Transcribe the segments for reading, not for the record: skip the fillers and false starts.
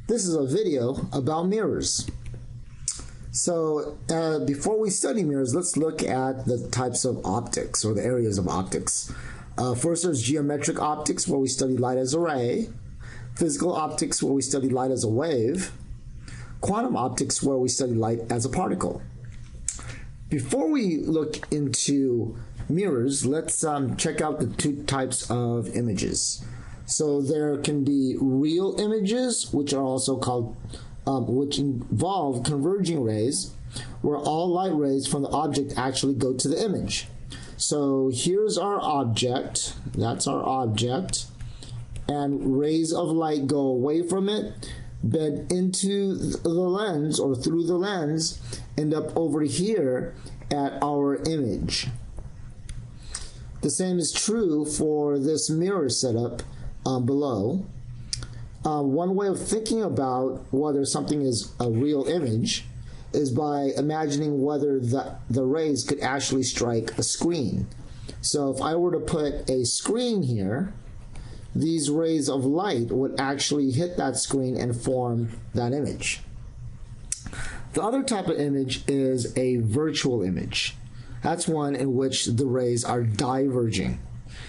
This is a video about mirrors. So before we study mirrors, let's look at the types of optics or the areas of optics. First, there's geometric optics, where we study light as a ray. Physical optics, where we study light as a wave. Quantum optics, where we study light as a particle. Before we look into mirrors, let's check out the two types of images. So there can be real images, which are also called, which involve converging rays, where all light rays from the object actually go to the image. So here's our object, that's our object, and rays of light go away from it, bed into the lens or through the lens, end up over here at our image. The same is true for this mirror setup below. One way of thinking about whether something is a real image is by imagining whether the rays could actually strike a screen. So if I were to put a screen here, these rays of light would actually hit that screen and form that image. The other type of image is a virtual image. That's one in which the rays are diverging.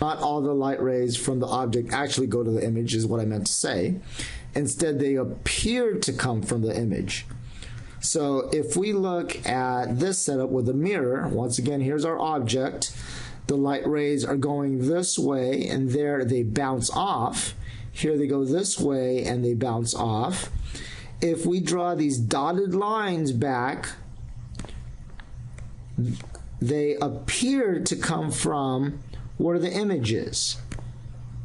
Not all the light rays from the object actually go to the image, is what I meant to say. Instead, they appear to come from the image. So if we look at this setup with a mirror, once again, here's our object. The light rays are going this way, and there they bounce off. Here they go this way, and they bounce off. If we draw these dotted lines back, they appear to come from where the image is.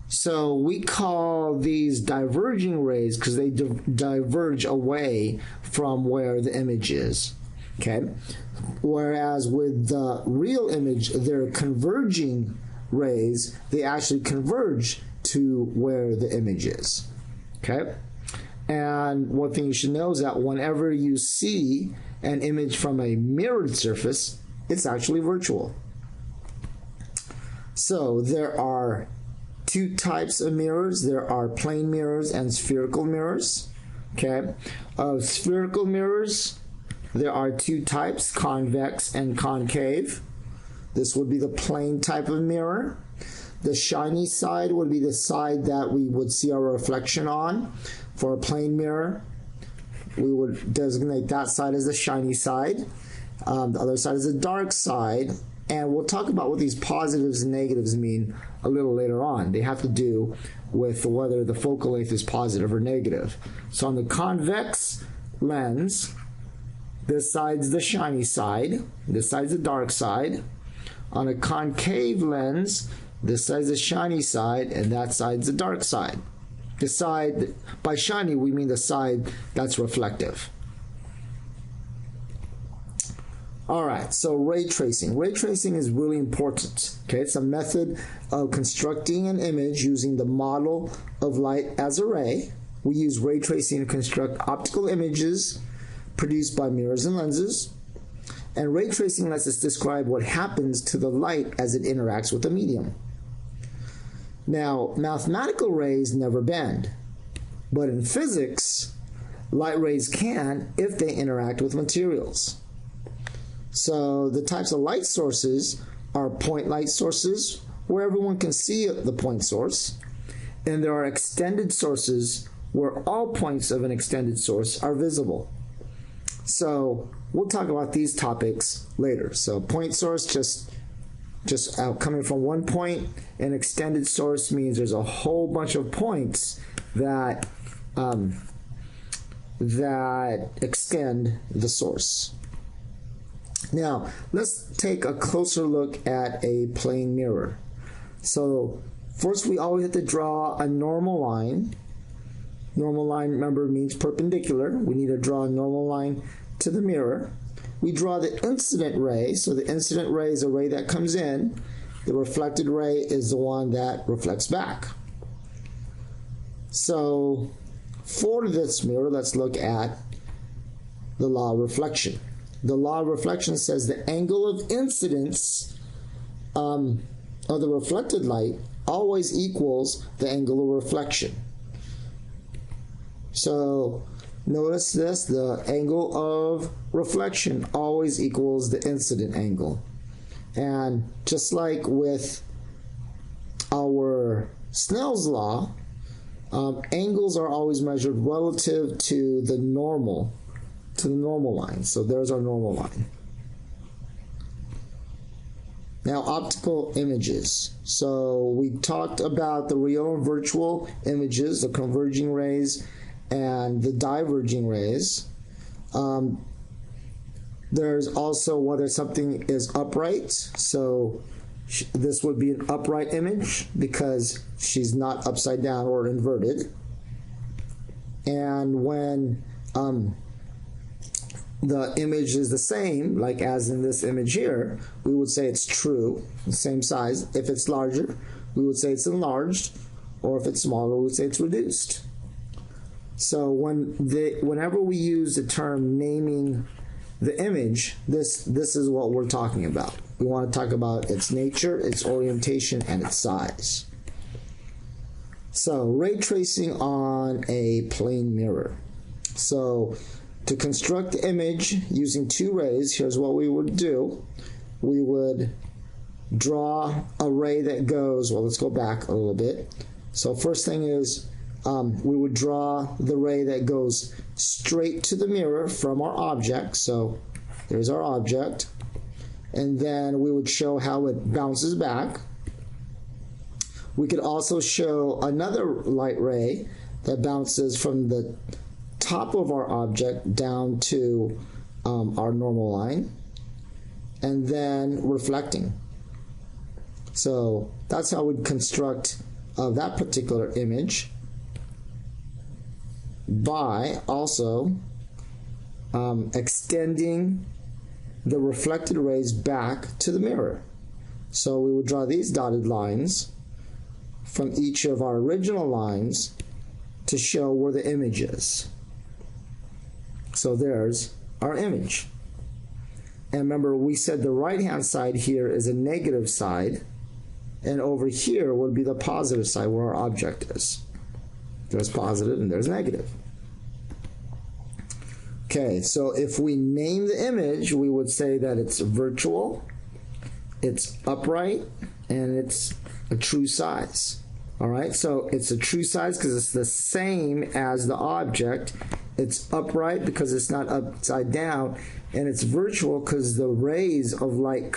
So we call these diverging rays because they diverge away from where the image is. Okay? Whereas with the real image, they're converging rays. They actually converge to where the image is. Okay? And one thing you should know is that whenever you see an image from a mirrored surface, it's actually virtual. So there are two types of mirrors. There are plane mirrors and spherical mirrors. Okay? Of spherical mirrors, there are two types, convex and concave. This would be the plane type of mirror. The shiny side would be the side that we would see our reflection on. For a plane mirror, we would designate that side as the shiny side. The other side is the dark side. And we'll talk about what these positives and negatives mean a little later on. They have to do with whether the focal length is positive or negative. So on the convex lens, this side's the shiny side, this side's the dark side. On a concave lens, this side's the shiny side, and that side's the dark side. The side, by shiny, we mean the side that's reflective. All right, so ray tracing. Ray tracing is really important. Okay, it's a method of constructing an image using the model of light as a ray. We use ray tracing to construct optical images produced by mirrors and lenses. And ray tracing lets us describe what happens to the light as it interacts with the medium. Now, mathematical rays never bend, but in physics, light rays can if they interact with materials. So the types of light sources are point light sources, where everyone can see the point source, and there are extended sources where all points of an extended source are visible. So we'll talk about these topics later. So point source, just coming from one point. An extended source means there's a whole bunch of points that that extend the source. Now, let's take a closer look at a plane mirror. So first, we always have to draw a normal line. Normal line, remember, means perpendicular. We need to draw a normal line to the mirror. We draw the incident ray. So the incident ray is a ray that comes in. The reflected ray is the one that reflects back. So for this mirror, let's look at the law of reflection. The law of reflection says the angle of incidence of the reflected light always equals the angle of reflection. So notice this, the angle of reflection always equals the incident angle. And just like with our Snell's law, angles are always measured relative to the normal line. So there's our normal line. Now, optical images. So we talked about the real and virtual images, the converging rays and the diverging rays. There's also whether something is upright. So this would be an upright image because she's not upside down or inverted. And when the image is the same, like as in this image here, we would say it's true, the same size. If it's larger, we would say it's enlarged, or if it's smaller, we would say it's reduced. So whenever we use the term naming the image, this is what we're talking about. We want to talk about its nature, its orientation, and its size. So ray tracing on a plane mirror. So to construct the image using two rays, here's what we would do. We would draw a ray that goes, well, let's go back a little bit. So first thing is we would draw the ray that goes straight to the mirror from our object. So there's our object. And then we would show how it bounces back. We could also show another light ray that bounces from the top of our object down to our normal line, and then reflecting. So that's how we'd construct that particular image, by also extending the reflected rays back to the mirror. So we would draw these dotted lines from each of our original lines to show where the image is. So there's our image. And remember, we said the right-hand side here is a negative side, and over here would be the positive side where our object is. There's positive and there's negative. Okay, so if we name the image, we would say that it's virtual, it's upright, and it's a true size. All right, so it's a true size because it's the same as the object. It's upright because it's not upside down, and it's virtual because the rays of light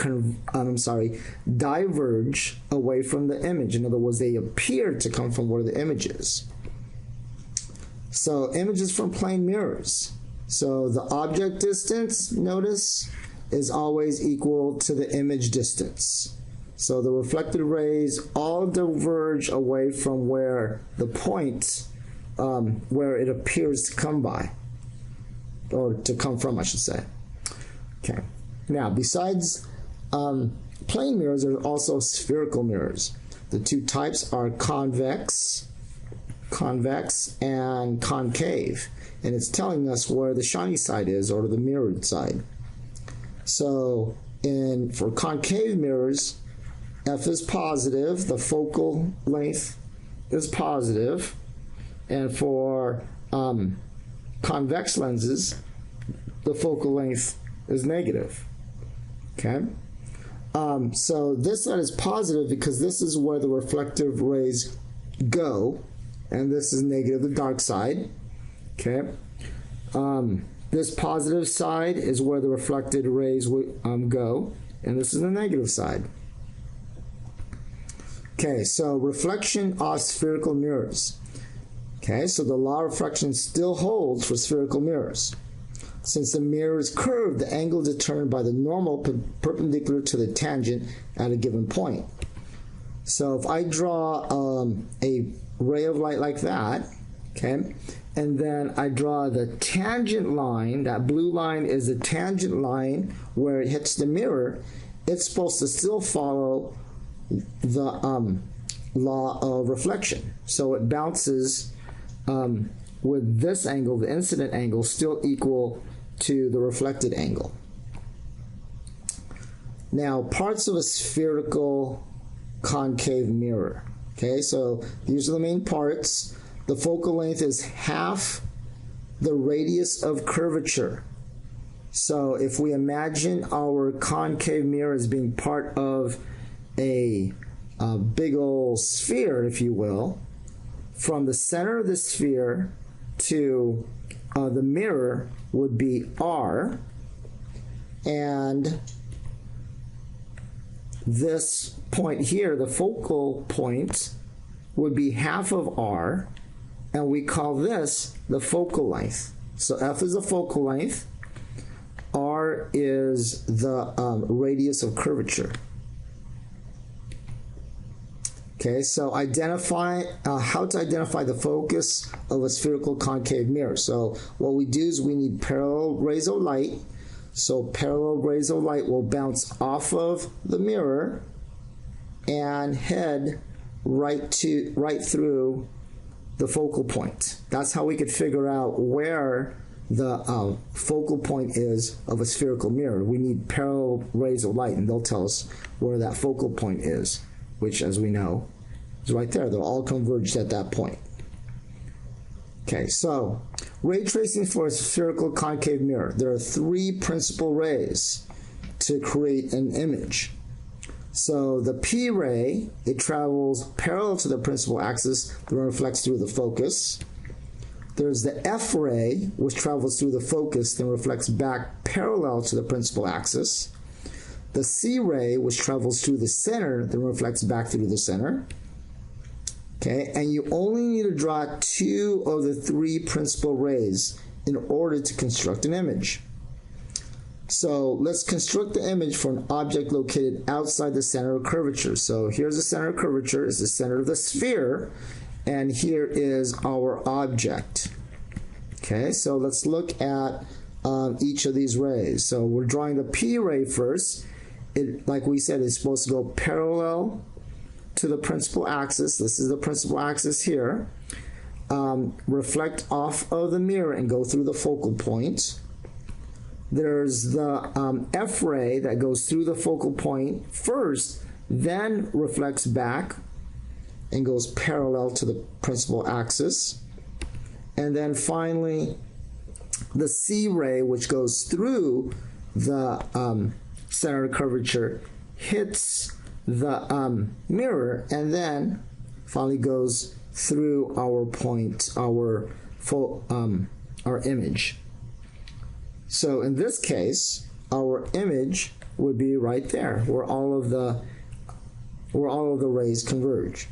diverge away from the image. In other words, they appear to come from where the image is. So images from plane mirrors. So the object distance, notice, is always equal to the image distance. So the reflected rays all diverge away from where the point, where it appears to come by, or to come from, I should say. Okay. Now, besides plane mirrors, there are also spherical mirrors. The two types are convex and concave, and it's telling us where the shiny side is, or the mirrored side. So for concave mirrors, F is positive, the focal length is positive, and for convex lenses, the focal length is negative. Okay? So this side is positive because this is where the reflective rays go, and this is negative, the dark side. Okay? This positive side is where the reflected rays go, and this is the negative side. Okay, so reflection of spherical mirrors. Okay, so the law of reflection still holds for spherical mirrors. Since the mirror is curved, the angle is determined by the normal perpendicular to the tangent at a given point. So if I draw a ray of light like that, okay, and then I draw the tangent line, that blue line is the tangent line where it hits the mirror, it's supposed to still follow the law of reflection. So it bounces with this angle, the incident angle, still equal to the reflected angle. Now, parts of a spherical concave mirror. Okay, so these are the main parts. the focal length is half the radius of curvature. So if we imagine our concave mirror as being part of a big old sphere, if you will, from the center of the sphere to the mirror would be R, and this point here, the focal point, would be half of R, and we call this the focal length. So F is the focal length, R is the radius of curvature. Okay, so identify how to identify the focus of a spherical concave mirror. So what we do is we need parallel rays of light. So parallel rays of light will bounce off of the mirror and head right through the focal point. That's how we could figure out where the focal point is of a spherical mirror. We need parallel rays of light, and they'll tell us where that focal point is, which, as we know, is right there. They'll all converge at that point. Okay, so ray tracing for a spherical concave mirror. There are three principal rays to create an image. So the P ray, it travels parallel to the principal axis, then reflects through the focus. There's the F ray, which travels through the focus, then reflects back parallel to the principal axis. The C ray, which travels through the center, then reflects back through the center. Okay, and you only need to draw two of the three principal rays in order to construct an image. So let's construct the image for an object located outside the center of curvature. So here's the center of curvature, is the center of the sphere, and here is our object. Okay, so let's look at each of these rays. So we're drawing the P ray first. It, like we said, is supposed to go parallel to the principal axis. This is the principal axis here. Reflect off of the mirror and go through the focal point. There's the F ray that goes through the focal point first, then reflects back and goes parallel to the principal axis. And then finally, the C ray, which goes through the center of curvature, hits the mirror and then finally goes through our point, our image. So in this case, our image would be right there, where all of the rays converge.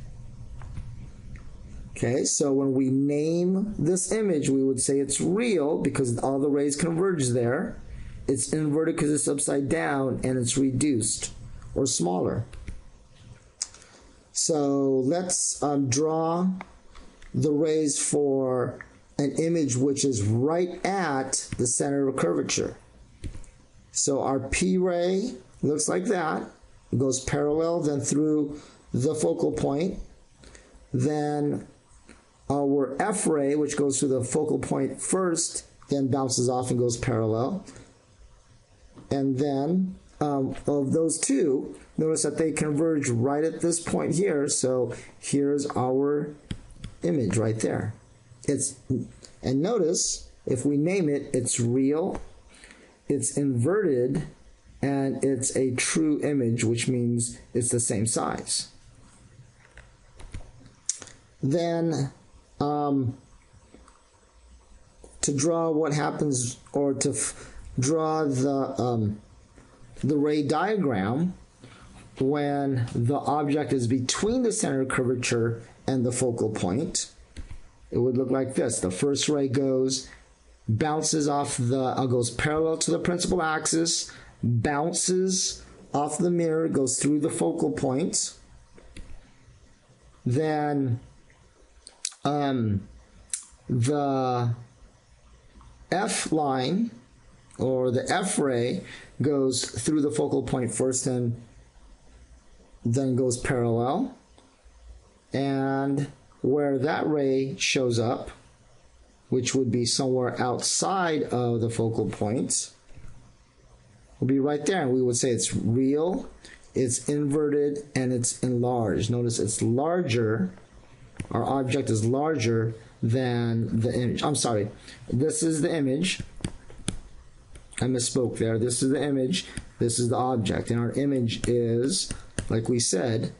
Okay, so when we name this image, we would say it's real because all the rays converge there. It's inverted because it's upside down, and it's reduced or smaller. So let's draw the rays for an image which is right at the center of curvature. So our P ray looks like that. It goes parallel, then through the focal point. Then our F ray, which goes through the focal point first, then bounces off and goes parallel. And then of those two, notice that they converge right at this point here. So here's our image right there. And notice, if we name it, it's real, it's inverted, and it's a true image, which means it's the same size. Then to draw what happens, or to draw the ray diagram when the object is between the center of curvature and the focal point, it would look like this. The first ray goes parallel to the principal axis, bounces off the mirror, goes through the focal point. Then the F line, or the F ray, goes through the focal point first and then goes parallel. And where that ray shows up, which would be somewhere outside of the focal point, will be right there, and we would say it's real, it's inverted, and it's enlarged. Notice it's larger our object is larger than the image. I'm sorry, this is the image. I misspoke there. This is the image, this is the object, and our image is, like we said,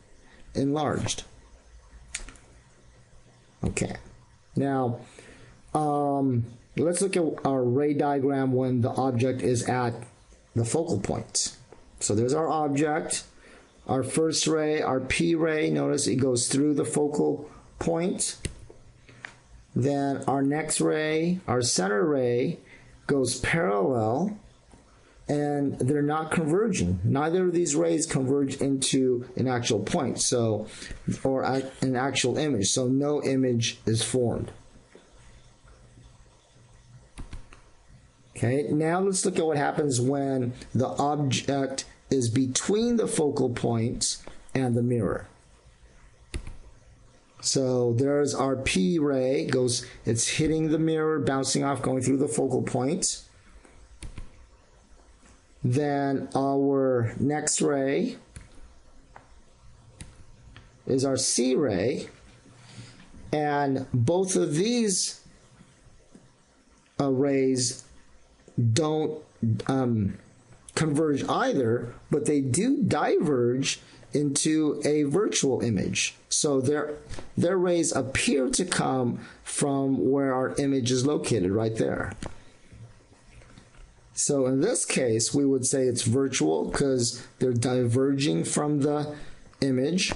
enlarged. Okay, now let's look at our ray diagram when the object is at the focal point. So there's our object, our first ray, our P ray. Notice it goes through the focal point. Then our next ray, our center ray, goes parallel, and they're not converging. Neither of these rays converge into an actual point, so, or an actual image, so no image is formed. Okay, now let's look at what happens when the object is between the focal point and the mirror. So there's our P ray, it's hitting the mirror, bouncing off, going through the focal point. Then our next ray is our C ray, and both of these rays don't converge either, but they do diverge into a virtual image. So their rays appear to come from where our image is located, right there. So in this case, we would say it's virtual because they're diverging from the image.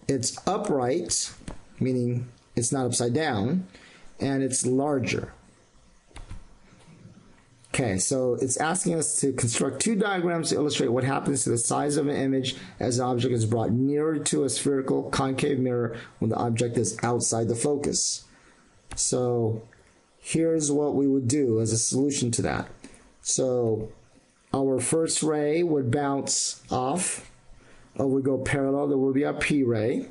It's upright, meaning it's not upside down, and it's larger. Okay, so it's asking us to construct two diagrams to illustrate what happens to the size of an image as an object is brought nearer to a spherical concave mirror when the object is outside the focus. So here's what we would do as a solution to that. So our first ray would bounce off, or would go parallel. There would be a P ray.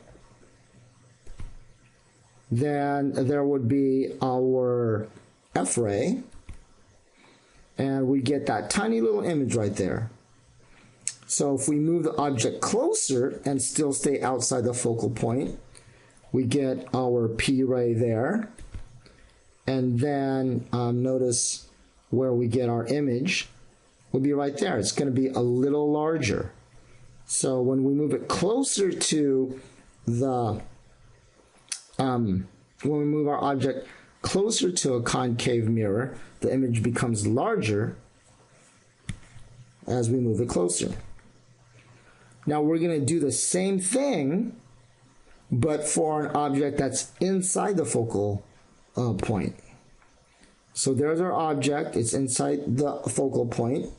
Then there would be our F ray. And we get that tiny little image right there. So if we move the object closer and still stay outside the focal point, we get our P ray there. And then notice where we get our image will be right there. It's going to be a little larger. So when we move it closer to the, when we move our object closer to a concave mirror, the image becomes larger as we move it closer. Now we're going to do the same thing, but for an object that's inside the focal point. So there's our object, it's inside the focal point,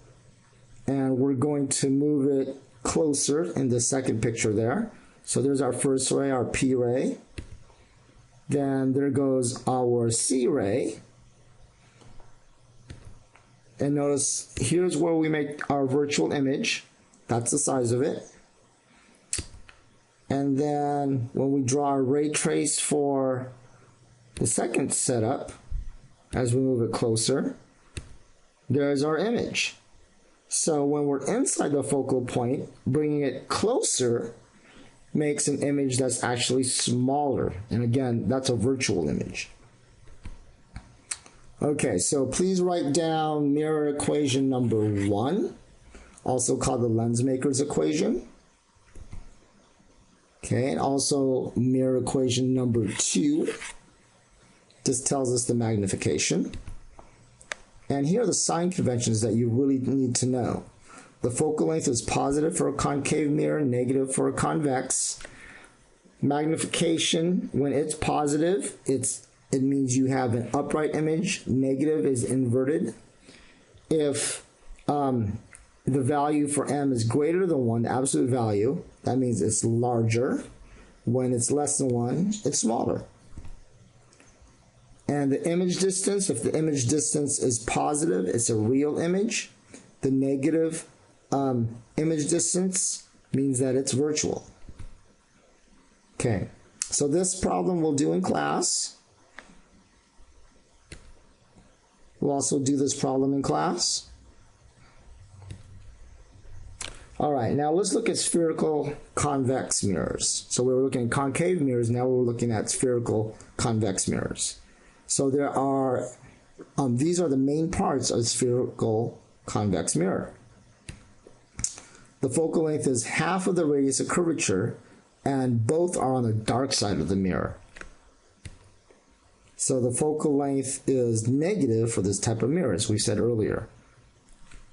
and we're going to move it closer in the second picture there. So there's our first ray, our P ray. Then there goes our C ray. And notice here's where we make our virtual image. That's the size of it. And then when we draw our ray trace for the second setup, as we move it closer, there's our image. So when we're inside the focal point, bringing it closer makes an image that's actually smaller. And again, that's a virtual image. Okay, so please write down mirror equation number 1, also called the lens maker's equation. Okay, and also mirror equation number 2. This tells us the magnification. And here are the sign conventions that you really need to know. The focal length is positive for a concave mirror, negative for a convex. Magnification, when it's positive, it means you have an upright image. Negative is inverted. If the value for m is greater than 1, the absolute value, that means it's larger. When it's less than 1, it's smaller. And the image distance, if the image distance is positive, it's a real image. The negative image distance means that it's virtual. Okay, so this problem we'll do in class. We'll also do this problem in class. All right, now let's look at spherical convex mirrors. So we were looking at concave mirrors, now we're looking at spherical convex mirrors. So there are, these are the main parts of a spherical convex mirror. The focal length is half of the radius of curvature, and both are on the dark side of the mirror. So the focal length is negative for this type of mirror, as we said earlier.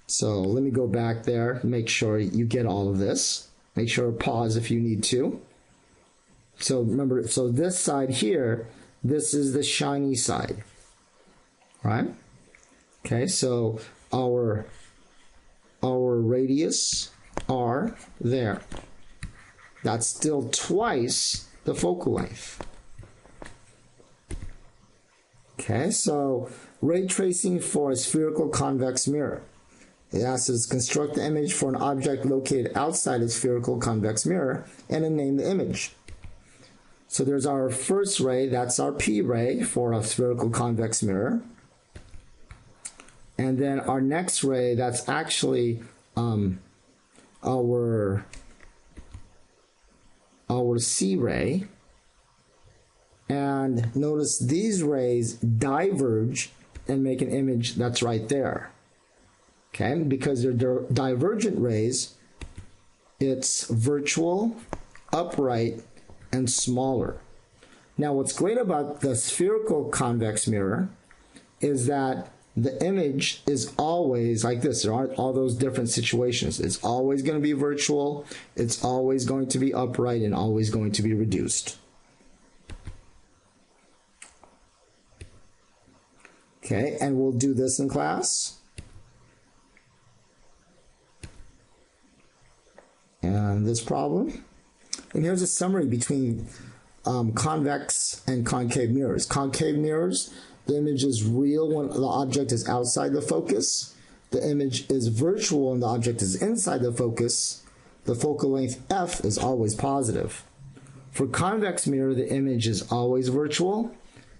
So let me go back there, make sure you get all of this. Make sure to pause if you need to. So remember, so this side here, this is the shiny side, right? Okay, so our radius R there. That's still twice the focal length. Okay, so ray tracing for a spherical convex mirror. It asks us to construct the image for an object located outside a spherical convex mirror and then name the image. So there's our first ray, that's our P ray for a spherical convex mirror. And then our next ray, that's actually our C ray. And notice these rays diverge and make an image that's right there. Okay, because they're divergent rays, it's virtual, upright, and smaller. Now what's great about the spherical convex mirror is that the image is always like this. There aren't all those different situations. It's always going to be virtual, it's always going to be upright, and always going to be reduced. Okay, and we'll do this in class. And this problem. And here's a summary between convex and concave mirrors. Concave mirrors, the image is real when the object is outside the focus. The image is virtual when the object is inside the focus. The focal length F is always positive. For convex mirror, the image is always virtual,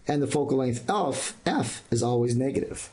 and the focal length F is always negative.